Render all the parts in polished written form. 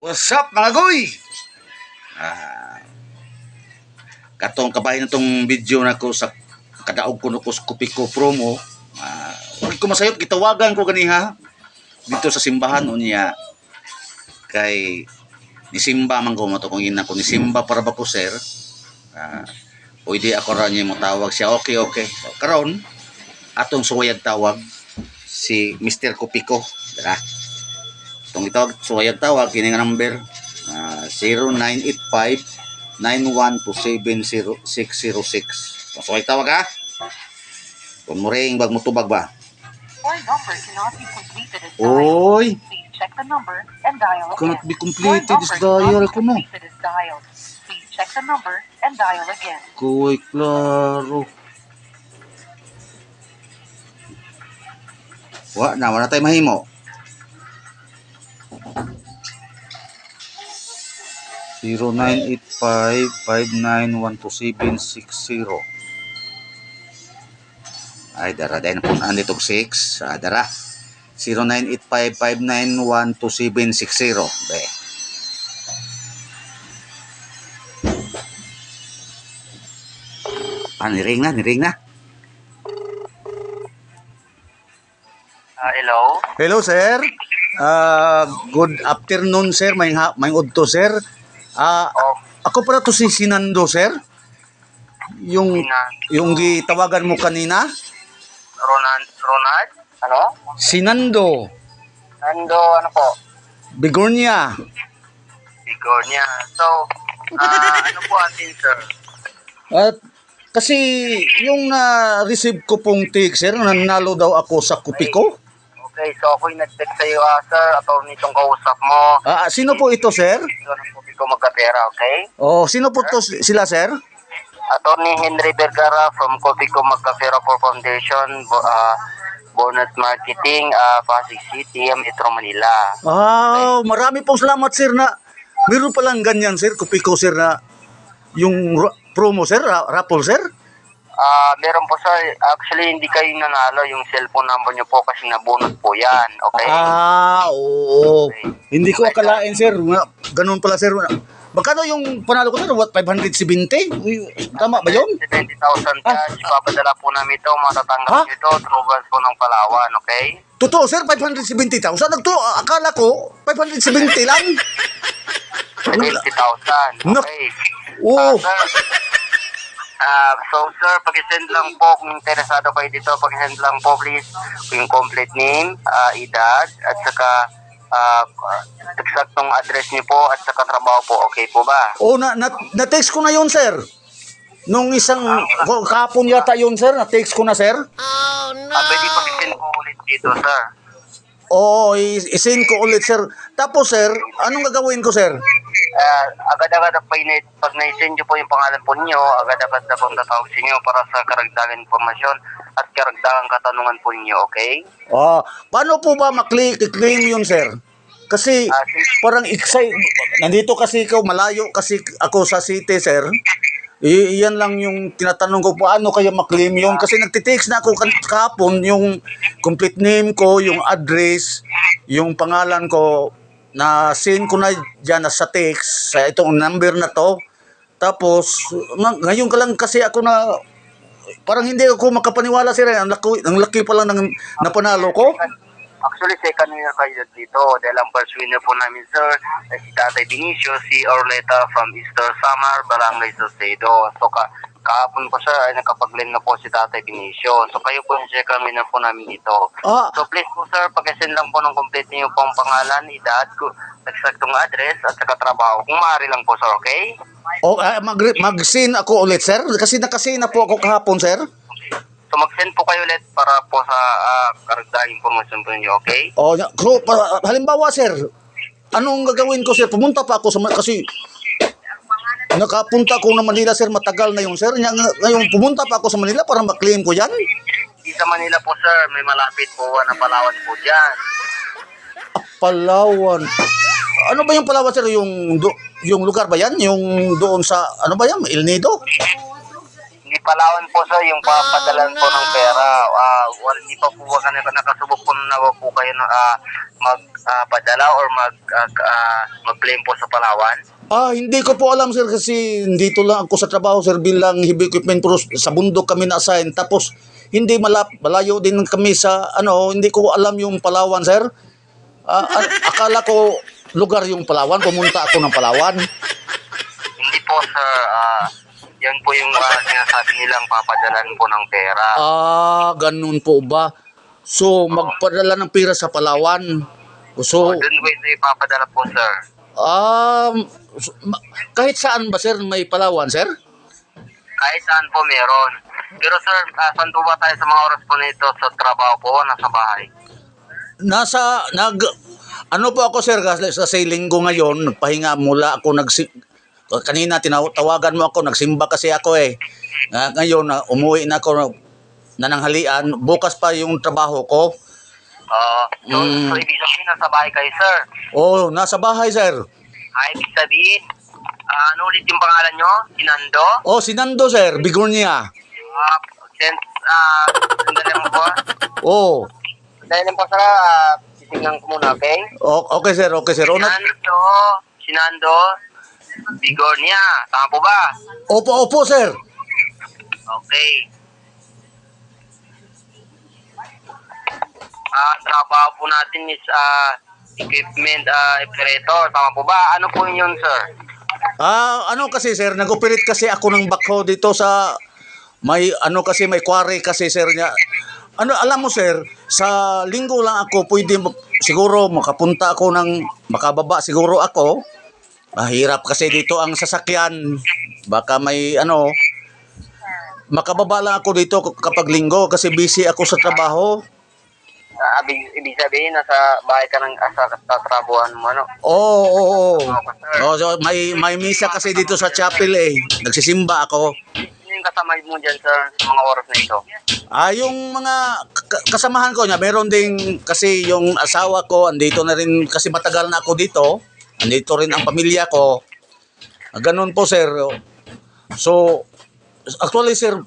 What's up mga goy? Ah, katong kabahin na tong video na ko sa kadaog ko no ko sa Kopiko promo. Wag ko masayop gitawagan ko ganiha dito sa simbahan unya kay ni Simba man ko mato kung ina ko ni Simba para ba ko sir. Pwede ako ra niya mo tawag siya. Okay. Karon atong suwayag tawag si Mr. Kopiko. Dara. Itong itawag suwayag tawag kini nga number 0985-912-70606. Suwayag tawag ha. Kung mo ring bag mo tubag ba? Your number cannot be completed as Oy, dialed. Please check the number and dial cannot again. be completed is Your number dial cannot ko be no. completed as dialed. Please check the number and dial again. Kuy klaro. Wala tayo mahimo. 0985-5912760. Ay, dara. Dahil na po naan dito 6. Dara. 0985-5912760. Be. Niring na. Hello? Hello, sir. Good afternoon, sir. May udto, sir. Ako pala to si Sinando, sir. Yung gitawagan mo kanina. Ronald? Ano? Sinando. Ano po? Bigornia. Bigornia. So, ano po atin, sir? At kasi yung na-receive ko pong text, sir, nanalo daw ako sa Kopiko. Okay, so ako'y nag-text sa'yo, sir. Attorney itong kausap mo. Sino po ito, sir? Ito ng Kopiko magkapera, okay? Sino po to sila, sir? Attorney Henry Vergara from Kopiko Magkapera for Foundation, Bonus Marketing, Pasig City, Metro Manila. Marami pong salamat, sir, na meron palang ganyan, sir, Kopiko, sir, na yung promo, sir, raffle, sir? Meron po, sir. Actually, hindi kayo nanalo yung cellphone number nyo po kasi nabunot po yan. Okay? Oo. Okay. Hindi ko akalain, sir. Ganun pala, sir. Magkano yung panalo ko, sir? What, 570? Tama ba yun? 70,000 cash. Papadala po namin ito. Matatanggap nyo ito. Through bands po ng Palawan. Okay? Totoo, sir, 570,000. Akala ko, 570 lang. 70,000. Okay. Oo. Sir, so, sir, pag-send lang po kung interesado kayo dito. Pag-send lang po, please, yung complete name, edad, at saka eksaktong address niyo po at saka trabaho po. Okay po ba? Na-text ko na yun, sir. Nung isang kapon yata yun, sir. Na-text ko na, sir. Pwede pag-send po ulit dito, sir. Oo, i-send ko ulit, sir. Tapos, sir, anong gagawin ko, sir? Agad-agad pag na-send nyo po yung pangalan po niyo, agad-agad na pong tatawag sa inyo para sa karagdagang informasyon at karagdagang katanungan po niyo, okay? Paano po ba claim yun, sir? Kasi parang excited. Nandito kasi ikaw, malayo kasi ako sa city, sir. Iyan lang yung tinatanong ko, paano kaya maklaim yun? Kasi nagtitext na ako kahapon yung complete name ko, yung address, yung pangalan ko, na send ko na dyan sa text, sa itong number na to. Tapos, ngayon ka lang kasi ako na, parang hindi ako makapaniwala, sir. Ang laki pa lang ng napanalo ko. Actually, second year kayo dito. Dahil ang first winner po namin, sir, ay si Tatay Benicio, si Orleta from Easter Samar, Barangay Salcedo. So, kahapon po, sir, ay nakapag-lend na po si Tatay Benicio. So, kayo po yung second winner po namin dito. So, please po, sir, pag-send lang po ng complete niyo pong pangalan, edad, eksaktong address, at saka trabaho. Kung maaari lang po, sir, okay? Mag-send ako ulit, sir. Kasi nakasend na po ako kahapon, sir. So, mag-send po kayo ulit para po sa karagdagang informasyon po niyo, okay? Halimbawa, sir, anong gagawin ko, sir? Pumunta pa ako kasi nakapunta ko na Manila, sir. Matagal na yun, sir. Ngayon, pumunta pa ako sa Manila para maklaim ko yan. Di sa Manila po, sir. May malapit po na Palawan po dyan. Palawan. Ano ba yung Palawan, sir? Yung lugar ba yan? Yung doon sa, ano ba yan? El Nido? Hindi Palawan po sir, yung papadalan po ng pera. Hindi pa po nakasubok po na po kayo na magpadala or mag-claim po sa Palawan. Hindi ko po alam sir kasi dito lang ako sa trabaho sir bilang heavy equipment pro sa bundok kami na-assign tapos hindi malayo din kami sa hindi ko alam yung Palawan sir. Akala ko lugar yung Palawan, pumunta ako ng Palawan. Hindi po sir, yan po yung sinasabi nilang papadalan po ng pera. Ganun po ba? So magpadala ng pera sa Palawan. So Doon po ito ipapadala po sir. kahit saan ba sir may Palawan sir? Kahit saan po meron. Pero sir, saan po ba tayo sa mga oras po nito sa trabaho po, nasa bahay? Ano po ako sir sa linggo ngayon nagpahinga mula ako kanina tinawagan mo ako nagsimba kasi ako ngayon umuwi na ako nananghalian bukas pa yung trabaho ko. So ibig sabihin nasa bahay kayo sir? Nasa bahay sir. Ibig sabihin, ano ulit yung pangalan nyo? Sinando? Si Nando sir, Bigornia. Sandali mo po. Sandali lang po sir, titignan ko muna, okay? Okay sir. Sinando, Bigornia. Tama po ba? Opo sir. Okay. Trabaho po natin is equipment operator. Tama po ba? Ano po yun, sir? Kasi sir, nag-operate kasi ako ng backhoe dito sa may quarry kasi sir niya. Alam mo sir, sa linggo lang ako pwede siguro makapunta ako makababa siguro ako. Mahirap kasi dito ang sasakyan. Baka may makababa lang ako dito kapag linggo kasi busy ako sa trabaho. Ibig sabihin, nasa bahay ka ng tatrabuhan mo, ano? Oo. So, may misa kasi dito sa chapel Nagsisimba ako. Sino yung kasama mo dyan, sir, sa mga oras na ito? Yung mga kasamahan ko niya, meron ding kasi yung asawa ko, andito na rin kasi matagal na ako dito. Andito rin ang pamilya ko. Ganun po, sir. So, actually, sir,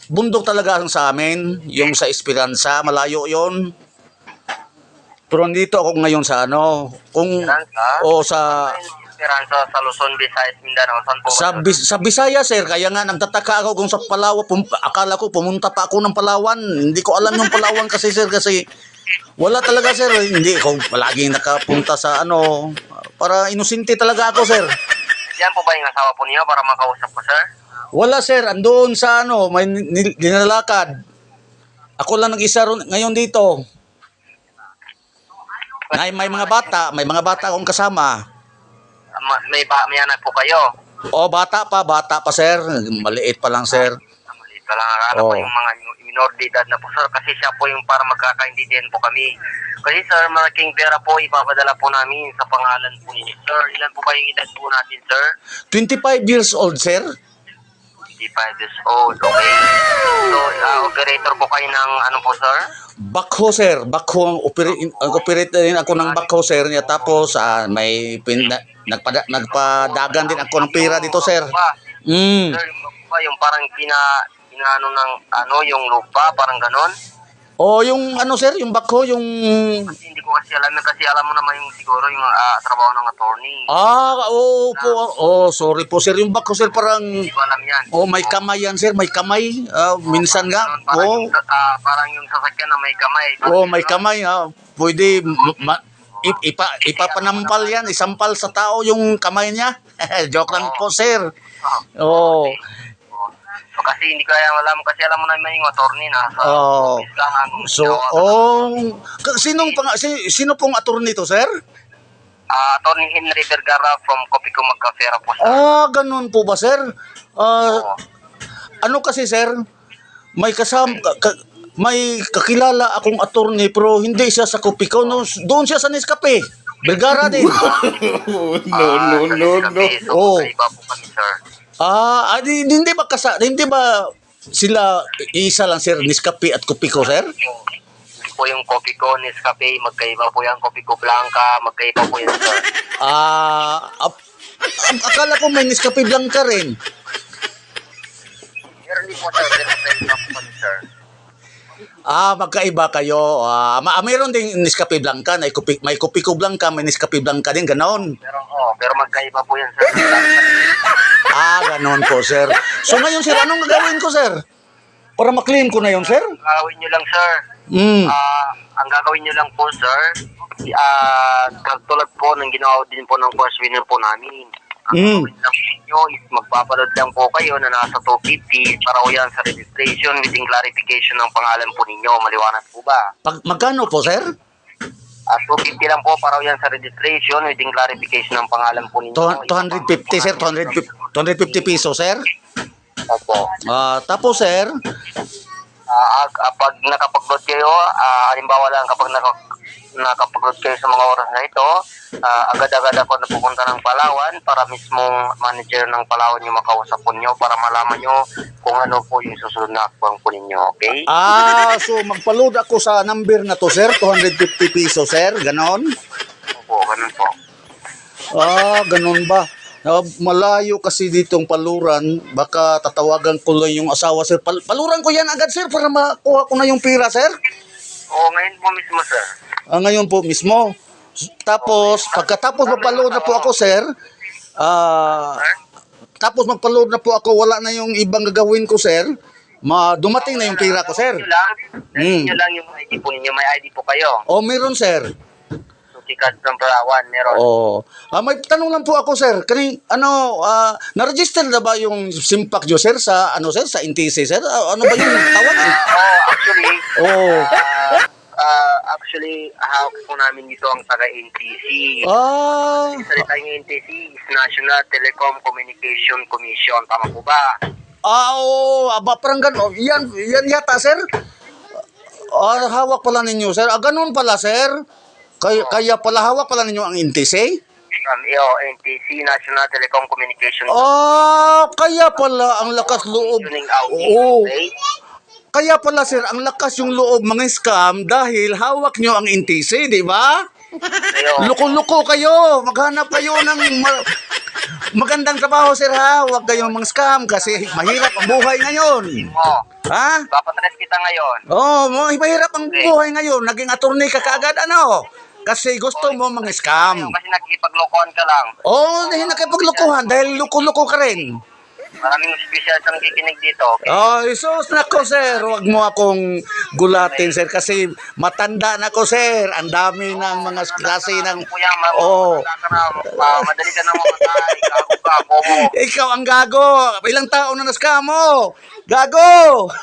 bundok talaga ang sa amin, yung sa Esperanza, malayo yon. Pero nandito ako ngayon sa Esperanza, sa Luzon, Visayas, Mindanao. Saan po ba? sa Visayas sir, kaya nga nagtataka ako kung sa Palawan, akala ko pumunta pa ako ng Palawan. Hindi ko alam yung Palawan kasi sir, kasi wala talaga sir, hindi ko palaging nakapunta sa para inosente talaga ako sir. Diyan po ba yung asawa po niyo para makausap ko, sir? Wala sir, andoon sa may dinalakad. Ako lang nag-isa ngayon dito. May mga bata akong kasama. May anak po kayo? Bata pa sir. Maliit pa lang sir. Maliit pa lang. Akala po yung mga minor de edad na po, sir. Kasi siya po yung para magkakaintindihan po kami. Kasi sir, malaking pera po ipapadala po namin sa pangalan po niyo, sir. Ilan po ba yung edad po natin, sir? 25 years old sir. 25 years old, okay. So, operator po kayo ng po, sir? Backhoe sir. Backhoe, operate din ako ng backhoe sir niya. Tapos nagpadagan din ako ng pera dito sir. Sir, yung parang yung lupa, parang ganon? Yung sir, yung backhoe, yung... Kasi hindi ko kasi alam, kasi alam mo naman yung siguro yung trabaho ng attorney. Sorry po sir, yung backhoe sir parang... Hindi ko alam yan. May kamay yan sir, may kamay. Minsan nga. Parang yung sasakyan na may kamay. May kamay. Pwede ipapanampal yan, isampal sa tao yung kamay niya. Joke lang po sir. So kasi hindi ko alam, kasi alam mo naman yung attorney na sino pong attorney to sir? Attorney Henry Vergara from Copico Magcafera po, sir. Ganun po ba sir? Kasi sir, may may kakilala akong attorney pero hindi siya sa Copico, doon siya sa Nescafe. Vergara din. No. So, iba po kami, sir. Hindi ba sila isa lang sir, Nescafe at Copico sir? Hindi po yung Copico, Nescafe, magkaiba po yung Copico Blanca, magkaiba po yung, sir. Akala ko may Nescafe Blanca rin. Meron din po, sir. Pinag-iba po kami, sir. Magkaiba kayo. Mayroon ding Nescafe Blanca, may Kopiko Blanca, may Nescafe Blanca din, ganon. Pero magkaiba po yan, sir. Ganon po, sir. So ngayon, sir, anong gagawin ko, sir? Para maklaim ko na yun, sir? Ang gagawin nyo lang, sir. Ang gagawin nyo lang po, sir, tulad po ng ginawa din po ng first winner po namin. Ang gagawin lang nyo is magpapaload lang po kayo na nasa 250 para po yan sa registration with clarification ng pangalan po ninyo. Maliwanag po ba? Magkano po, sir? 250 lang po para po yan sa registration with clarification ng pangalan po ninyo. 250, sir? 250 pesos, sir? Opo. Tapos, sir? Pag nakapag-load kayo, halimbawa lang kapag nakapag-load kayo sa mga oras na ito, agad-agad ako napupunta ng Palawan para mismong manager ng Palawan yung makausap po nyo para malaman nyo kung ano po yung susunod na akbang po ninyo, okay? So magpa-load ako sa number na to, sir? 250 pesos, sir? Ganon? Opo, ganun po. Ganon ba? Malayo kasi ditong paluran, baka tatawagan ko lang yung asawa, sir. Paluran ko yan agad, sir, para makuha ko na yung pira, sir. Oo, ngayon po mismo, sir. Ngayon po mismo. Tapos, pagkatapos magpa-load na po ako, sir, tapos magpa-load na po ako, wala na yung ibang gagawin ko, sir. Dumating na yung pira ko, sir. Dalhin nyo lang yung ID po ninyo. May ID po kayo. Meron, sir. Sikat ng Palawan, meron. May tanong lang po ako, sir. Na-register na ba yung Simpak nyo, sir, sa sa NTC, sir? Ano ba yung tawag? Actually, hawak po namin dito ang taga-NTC. Salita yung NTC is National Telecom Communication Commission. Tama po ba? Parang gano'n. Yan yata, sir. Hawak pala ninyo, sir. Ganun pala, sir. Kaya pala hawak pala ninyo ang NTC? NTC, National Telecom Communication. Kaya pala ang lakas loob. Kaya pala, sir, ang lakas yung loob mga scam dahil hawak nyo ang NTC, di ba? Loko-loko kayo. Maghanap kayo ng magandang trabaho, sir, ha? Huwag kayong mga scam kasi mahirap ang buhay ngayon. Ha? Papatres kita ngayon. Mahirap ang buhay ngayon. Naging attorney ka kaagad, ano? Kasi gusto mo mga scam. Kasi nakikipaglokohan ka lang. Dahil nakipaglokohan, dahil loko-loko ka rin. Maraming special sa nakikinig dito. Sus, nako, sir. Huwag mo akong gulatin, sir, kasi matanda na ko, sir. Ang dami ng mga klase ng... Madali ka na mamatay. Gago ka, bobo. Ikaw ang gago. Ilang taon na na-scam mo? Gago!